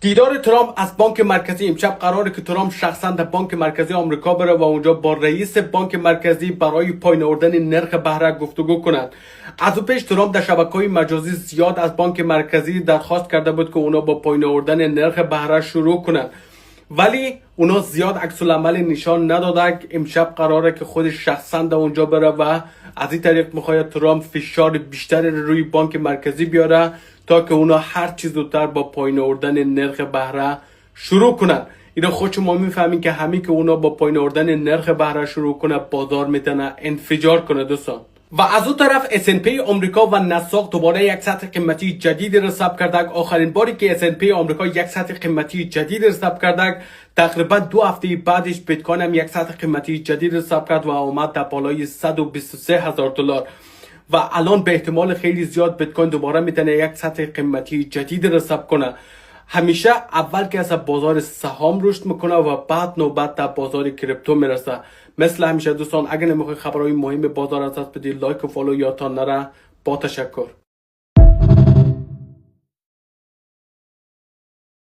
دیدار ترامپ از بانک مرکزی. امشب قراره که ترامپ شخصا در بانک مرکزی آمریکا بره و اونجا با رئیس بانک مرکزی برای پایین آوردن نرخ بهره گفتگو کنند. از اون پیش ترامپ در شبکه‌های مجازی زیاد از بانک مرکزی درخواست کرده بود که اونا با پایین آوردن نرخ بهره شروع کنند، ولی اونا زیاد عکس العمل نشان ندادن. امشب قراره که خود شخصا در اونجا بره و از این طریق میخواد ترامپ فشار بیشتر روی بانک مرکزی بیاره تا که اونا هر چیز زودتر با پایین آوردن نرخ بهره شروع کنن. اینا خودشون ما میفهمین که همین که اونا با پایین آوردن نرخ بهره شروع کنه بازار میتونه انفجار کنه دوستان. و از اون طرف S&P آمریکا و نساق دوباره یک سطح قیمتی جدید را ثبت کرده. آخرین باری که S&P آمریکا یک سطح قیمتی جدید را ثبت کرده تقریبا 2 هفته بعدش بیت کوین هم یک سطح قیمتی جدید را ثبت کرد و آمد در بالای $123,000 و الان به احتمال خیلی زیاد بیت کوین دوباره میتونه یک سطح قیمتی جدید را ثبت کنه. همیشه اول که از بازار سهام رشد میکنه و بعد نوبت در بازار کریپتو میرسه. مثل همیشه دوستان، اگر نمیخوای خبرهای مهم بازار از دست بدید، لایک و فالو یادتان نره. با تشکر.